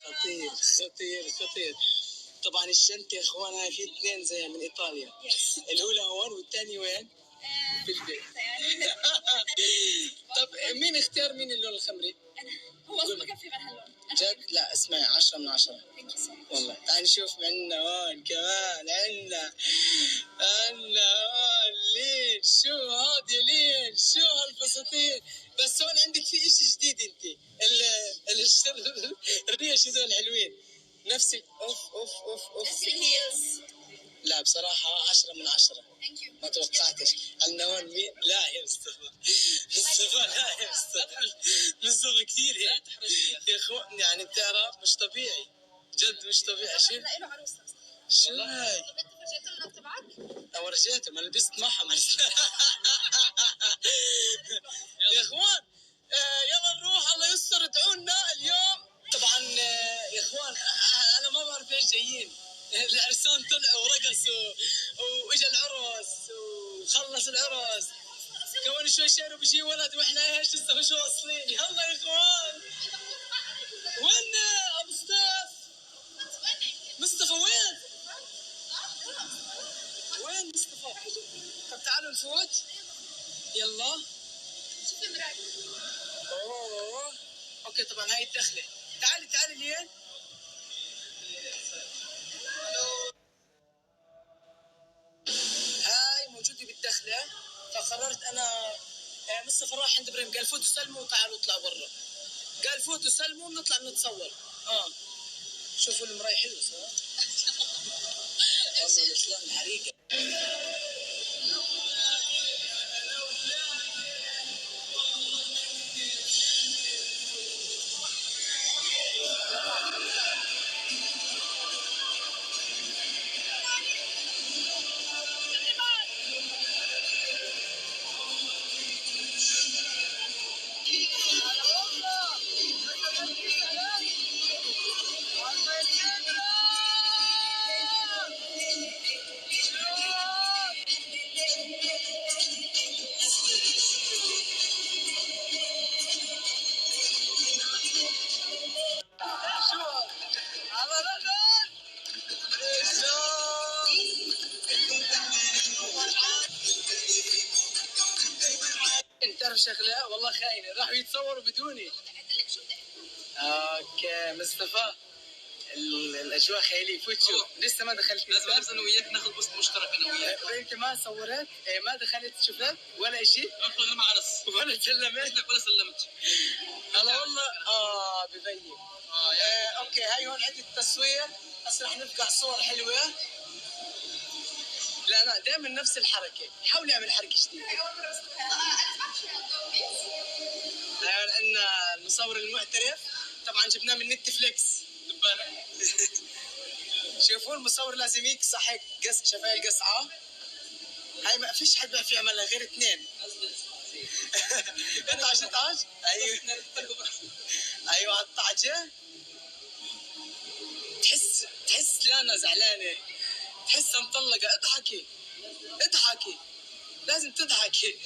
خطير خطير خطير. طبعا الشنطة يا اخوان هاي في اثنين زيها من ايطاليا. الاولى هون والثانية وين؟ في البيت. طب مين اختار مين اللون الخمري؟ هو اصلا ما كان في غير هاللون. جد؟ لا اسمعي 10 من 10 والله. تعال نشوف عنا هون كمان عنا هون لين شو هاد يا لين شو هالفساتين. بس هون عندك في اشي جديد انت الريش هذول حلوين نفس اوف اوف اوف اوف. لا بصراحة 10 من 10. ما توقعتش. عندنا هون مين؟ لا يا مصطفى مصطفى لا يا مصطفى مصطفى كثير هيك يا اخوان يعني بتعرف مش طبيعي جد مش طبيعي. شو؟ لا له عروسة شو هاي؟ طب انت فرجيت لنا تبعك؟ ورجيته ما لبست معهم يا اخوان يلا نروح الله يستر ادعونا اليوم. طبعا يا اخوان انا ما بعرف ايش جايين. العرسان طلعوا ورقصوا واجا العرس وخلص العرس كمان شوي شيروا بيجي ولد واحنا ايش لسه مش واصلين. يلا يا اخوان وين ابو مصطفى وين؟ وين مصطفى؟ طب تعالوا نفوت يلا. شوف المراية. اوه اوكي طبعا هاي الدخله. تعالي تعالي لين. هاي موجوده بالدخله. فقررت انا مصطفى راح عند ابراهيم قال فوتوا سلموا وتعالوا اطلعوا برا. قال فوتوا سلموا ونطلع نتصور. شوفوا المراية حلوه صح؟ والله الاسلام حريقه. تعرف شغله والله خاينه راحوا يتصوروا بدوني. اوكي مصطفى الاجواء خياليه. فوت شوف لسه ما دخلت. لازم انا وياك ناخذ بوست مشترك انا وياك. انت ما صورت ما دخلت شفت ولا شيء اطلع مع عرس ولا سلمت ولا سلمت. هلا والله ببين. اوكي هاي هون عندي التصوير. هسه رح نفقع صور حلوه. لا دائما نفس الحركه. حاولي اعمل حركه جديده. هاي عندنا المصور المحترف طبعا جبناه من نتفليكس. شوفوا المصور لازم يقصح هيك قص شفايا القصعه. هاي ما فيش حد بيعرف يعملها غير اثنين. انت عشان تعج ايوه ايوه الطعجه. تحس لانا زعلانه تحسها مطلقه. اضحكي لازم تضحكي.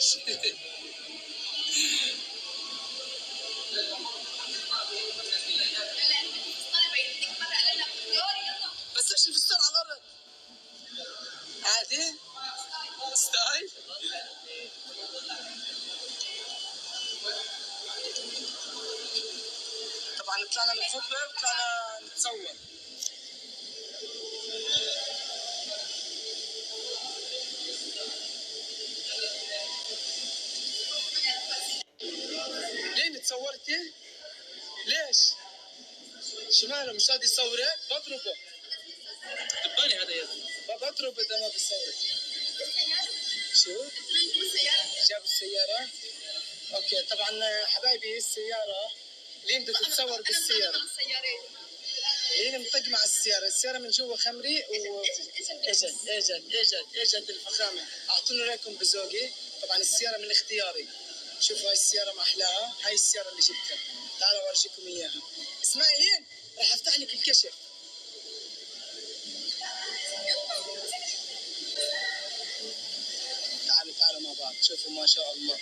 بس ليش الفستان على الارض؟ عادي ستايل. طبعا طلعنا من الخطبه وطلعنا نتصور. ليه تصورتي؟ ليش؟ شماله مش راضي يصورك؟ بضربه. دباني هذا يا زلمه. بضربه اذا ما بيصورك. شو؟ جاب السيارة؟ اوكي طبعا حبايبي السيارة لين بدها تتصور بالسيارة. لين مطق مع السيارة من جوا خمري اجت الفخامة. اعطونا رايكم بذوقي. طبعا السيارة من اختياري. شوفوا هاي السيارة ما احلاها. هاي السيارة اللي جبتها. تعالوا اورجيكم اياها. اسمعي لين راح افتح لك الكشف. تعالوا مع بعض. شوفوا ما شاء الله